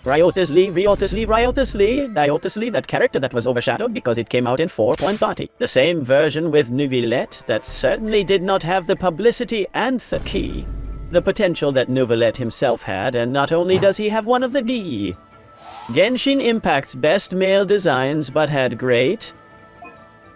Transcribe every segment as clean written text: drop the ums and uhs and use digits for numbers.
Wriothesley, that character that was overshadowed because it came out in 4.30. The same version with Neuvillette that certainly did not have the publicity and the key. The potential that Neuvillette himself had, and not only does he have one of the D. Genshin Impact's best male designs but had great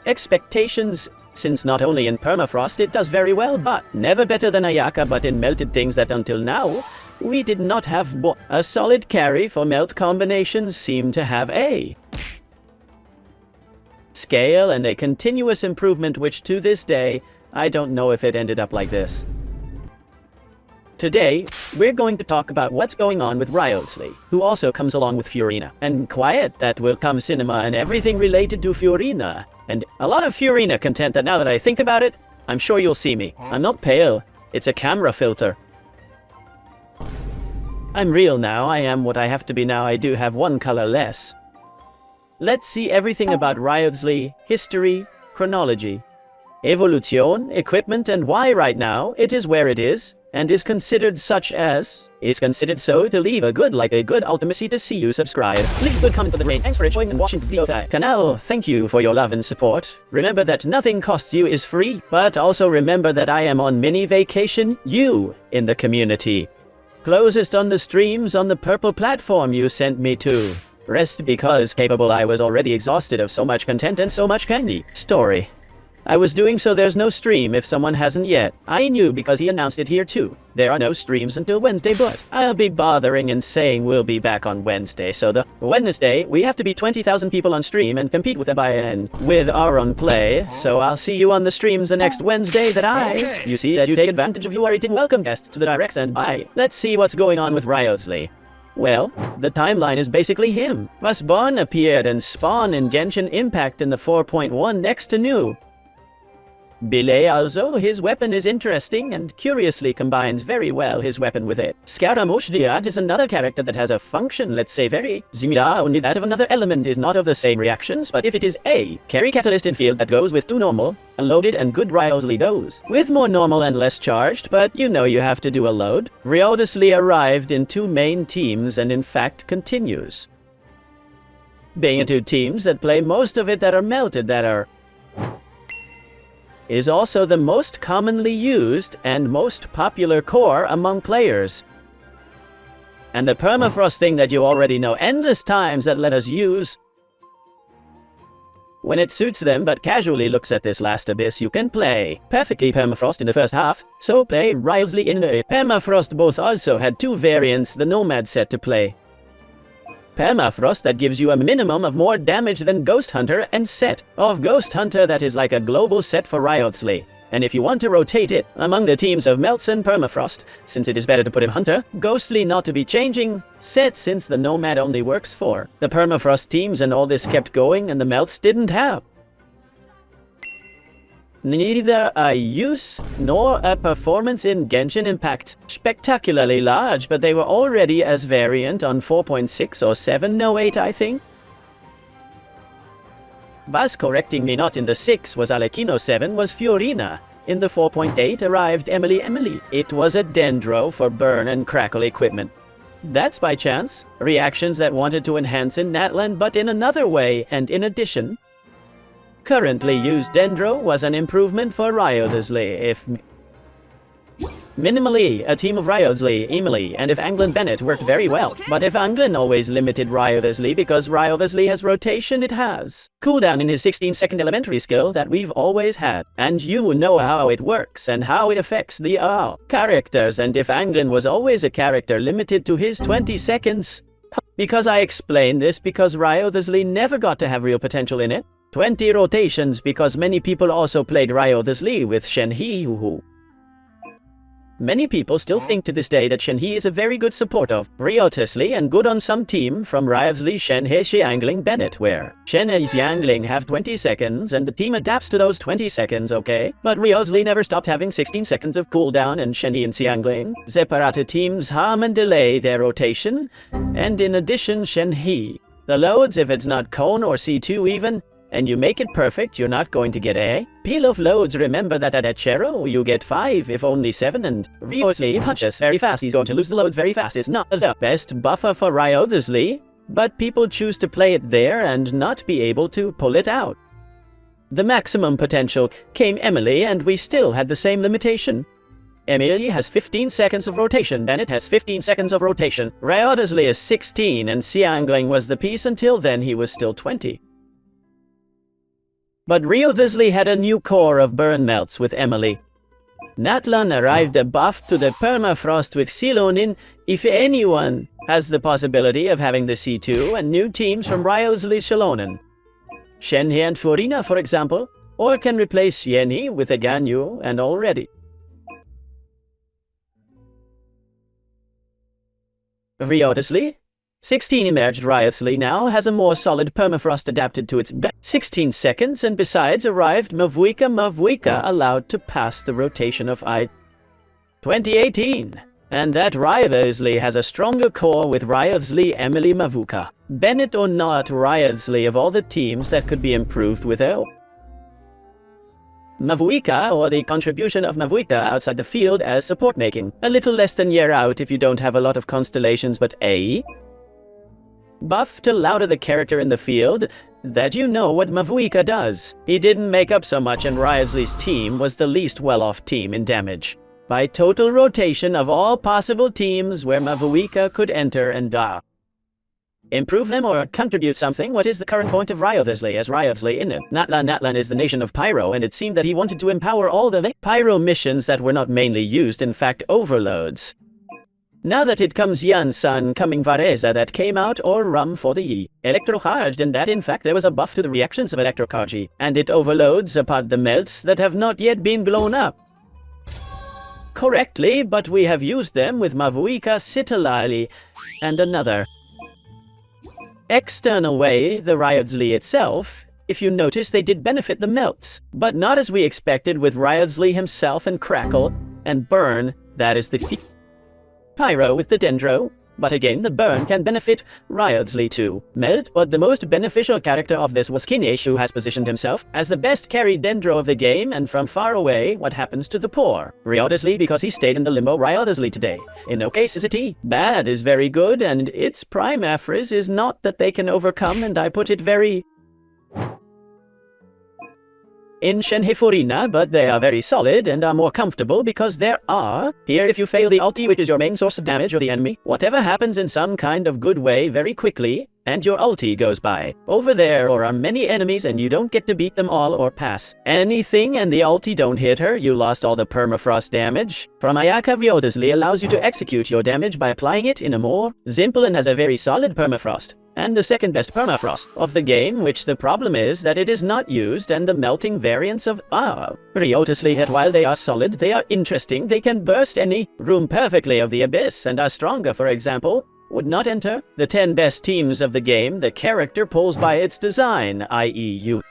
expectations, since not only in Permafrost it does very well, but never better than Ayaka, but in melted things that until now we did not have. A solid carry for melt combinations seem to have a scale and a continuous improvement, which to this day I don't know if it ended up like this. Today, we're going to talk about what's going on with Wriothesley, who also comes along with Furina. And quiet, that will come cinema and everything related to Furina. And a lot of Furina content that now that I think about it, I'm sure you'll see me. I'm not pale, it's a camera filter. I'm real now, I am what I have to be now, I do have one color less. Let's see everything about Wriothesley, history, chronology, evolution, equipment, and why right now it is where it is. And is considered so to leave a good ultimacy to see you subscribe. Leave a good comment with the rain. Thanks for enjoying and watching the video. Canal, thank you for your love and support. Remember that nothing costs you is free, but also remember that I am on mini vacation, you in the community. Closest on the streams on the purple platform you sent me to. Rest because capable I was already exhausted of so much content and so much candy. Story. I was doing so there's no stream if someone hasn't yet. I knew because he announced it here too. There are no streams until Wednesday, but I'll be bothering and saying we'll be back on Wednesday. So the Wednesday, we have to be 20,000 people on stream and compete with them by end with our own play. So I'll see you on the streams the next Wednesday that you see that you take advantage of you are eating welcome guests to the directs and bye. Let's see what's going on with Wriothesley. Well, the timeline is basically him. Mustborn appeared and spawned in Genshin Impact in the 4.1 next to new. Belay also, his weapon is interesting and curiously combines very well his weapon with it. Scaramouche is another character that has a function, let's say very similar, only that of another element is not of the same reactions, but if it is a carry catalyst in field that goes with 2 normal, unloaded, and good Wriothesley goes with more normal and less charged, but you know you have to do a load. Wriothesley arrived in 2 main teams and in fact continues being in 2 teams that play most of it that are melted, that are is also the most commonly used and most popular core among players. And the permafrost thing that you already know endless times that let us use when it suits them, but casually looks at this last abyss. You can play perfectly permafrost in the first half, so play Wriothesley in a permafrost. Both also had 2 variants, the Nomad set to play Permafrost that gives you a minimum of more damage than Ghost Hunter, and set of Ghost Hunter that is like a global set for Wriothesley. And if you want to rotate it among the teams of Melts and Permafrost, since it is better to put him Hunter, Ghostly not to be changing set since the Nomad only works for the Permafrost teams, and all this kept going and the Melts didn't have neither a use nor a performance in Genshin Impact. Spectacularly large, but they were already as variant on 4.6 or 7, no 8 I think. Was correcting me, not in the 6 was Alekino, 7 was Furina. In the 4.8 arrived Emily. It was a Dendro for burn and crackle equipment. That's by chance. Reactions that wanted to enhance in NATLAN but in another way, and in addition, currently used Dendro was an improvement for Wriothesley. If minimally, a team of Wriothesley, Emily, and if Anglin Bennett worked very well. But if Anglin always limited Wriothesley because Wriothesley has rotation, it has cooldown in his 16-second elementary skill that we've always had. And you know how it works and how it affects the characters. And if Anglin was always a character limited to his 20 seconds, because I explain this because Wriothesley never got to have real potential in it. 20 rotations because many people also played Wriothesley with Shenhe, who many people still think to this day that Shenhe is a very good support of Wriothesley and good on some team from Wriothesley, Shenhe, Xiangling, Bennett, where Shenhe, Xiangling have 20 seconds and the team adapts to those 20 seconds, okay? But Wriothesley never stopped having 16 seconds of cooldown, and Shenhe and Xiangling separate teams harm and delay their rotation. And in addition, Shenhe, the loads, if it's not Cone or C2 even, and you make it perfect, you're not going to get A. Peel off loads, remember that at Echero you get 5 if only 7, and Wriothesley punches very fast, he's going to lose the load very fast. It's not the best buffer for Wriothesley, but people choose to play it there and not be able to pull it out. The maximum potential came Emily, and we still had the same limitation. Emily has 15 seconds of rotation, Bennett has 15 seconds of rotation, Wriothesley is 16, and Xiangling was the piece until then he was still 20. But Wriothesley had a new core of burn melts with Emily. NATLAN arrived a buff to the permafrost with Silonin. If anyone has the possibility of having the C2 and new teams from Wriothesley Shilonen. Shenhe and Furina, for example, or can replace Yenhi with a Ganyu and already. Wriothesley, 16 emerged Wriothesley now has a more solid permafrost adapted to its 16 seconds, and besides arrived Mavuika allowed to pass the rotation of I 2018. And that Wriothesley has a stronger core with Wriothesley Emily Mavuika. Bennett or not, Wriothesley of all the teams that could be improved with O. Mavuika, or the contribution of Mavuika outside the field as support making. A little less than year out if you don't have a lot of constellations, but A. Buff to louder the character in the field, that you know what Mavuika does. He didn't make up so much, and Wriothesley's team was the least well-off team in damage. By total rotation of all possible teams where Mavuika could enter and improve them or contribute something. What is the current point of Wriothesley as Wriothesley in it? NATLAN is the nation of Pyro, and it seemed that he wanted to empower all the Pyro missions that were not mainly used, in fact overloads. Now that it comes Yan Sun coming Vareza that came out, or Rum for the Electrocharged, and that in fact there was a buff to the reactions of Electrochargy, and it overloads apart the melts that have not yet been blown up correctly, but we have used them with Mavuika, Sitalali, and another. External way, the Wriothesley itself, if you notice they did benefit the melts, but not as we expected with Wriothesley himself and Crackle, and Burn, that is the Pyro with the Dendro. But again, the burn can benefit Wriothesley too. Melt, but the most beneficial character of this was Kinesh, who has positioned himself as the best carry Dendro of the game, and from far away, what happens to the poor? Wriothesley, because he stayed in the limbo Wriothesley today. In no case is it he. Bad is very good, and its prime aphrys is not that they can overcome, and I put it very in Shenhe, but they are very solid and are more comfortable because there are, here if you fail the ulti, which is your main source of damage of the enemy, whatever happens in some kind of good way very quickly, and your ulti goes by. Over there or are many enemies and you don't get to beat them all or pass anything, and the ulti don't hit her, you lost all the permafrost damage. From Ayaka, Wriothesley allows you to execute your damage by applying it in a more simple and has a very solid permafrost. And the second best permafrost of the game, which the problem is that it is not used, and the melting variants of Wriothesley, that while they are solid, they are interesting, they can burst any room perfectly of the abyss and are stronger. For example, would not enter the 10 best teams of the game. The character pulls by its design, i.e. you.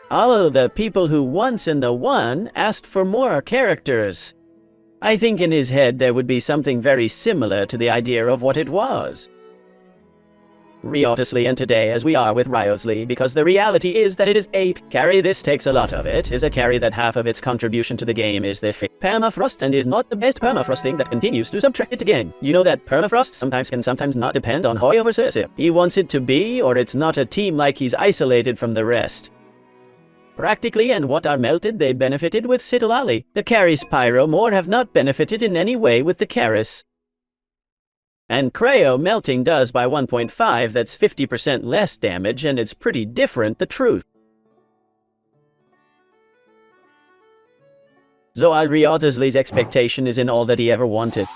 All the people who once in the one asked for more characters. I think in his head there would be something very similar to the idea of what it was. Wriothesley, and today as we are with Wriothesley, because the reality is that it is a carry. This takes a lot of it, is a carry that half of its contribution to the game is the permafrost, and is not the best permafrost thing that continues to subtract it again. You know that permafrost sometimes can sometimes not depend on Hoyo versus if he wants it to be, or it's not a team like he's isolated from the rest. Practically, and what are melted they benefited with Sitalali. The carries Pyro more have not benefited in any way with the Karis. And Creo melting does by 1.5, that's 50% less damage, and it's pretty different, the truth. Zoal Wriothesley's expectation is in all that he ever wanted.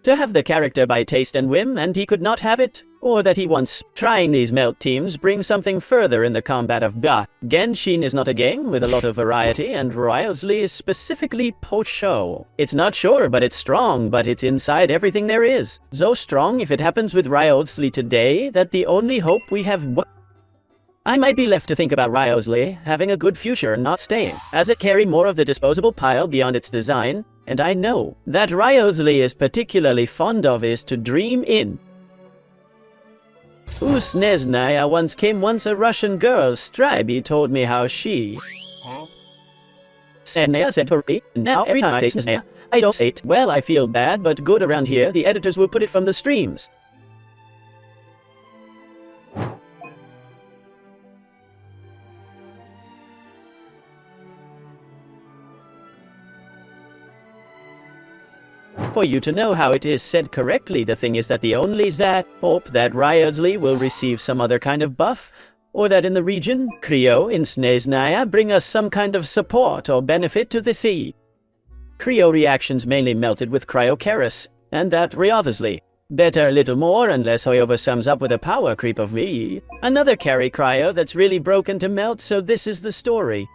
To have the character by taste and whim, and he could not have it, or that he wants. Trying these melt teams brings something further in the combat of Genshin is not a game with a lot of variety, and Wriothesley is specifically Pocho. It's not sure, but it's strong, but it's inside everything there is. So strong if it happens with Wriothesley today, that the only hope we have. I might be left to think about Wriothesley having a good future and not staying, as it carry more of the disposable pile beyond its design, and I know that Wriothesley is particularly fond of is to dream in. Usneznaya once came once a Russian girl. Striby told me how she... Snezhnaya said to me, now every time I say Snezhnaya, I don't say it. Well, I feel bad, but good around here, the editors will put it from the streams. For you to know how it is said correctly, the thing is that the only that hope that Wriothesley will receive some other kind of buff, or that in the region, Creo in Snezhnaya bring us some kind of support or benefit to the sea. Creo reactions mainly melted with Cryocaris, and that Wriothesley. Better a little more unless Hoyover sums up with a power creep of me. Another carry Cryo that's really broken to melt, so this is the story.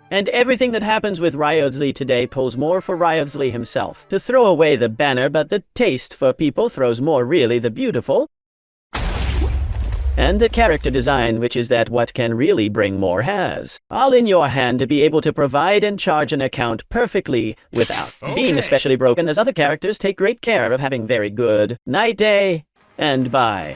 And everything that happens with Wriothesley today pulls more for Wriothesley himself. To throw away the banner, but the taste for people throws more really the beautiful. And the character design, which is that what can really bring more has. All in your hand to be able to provide and charge an account perfectly without being especially broken, as other characters take great care of having very good night, day, and bye.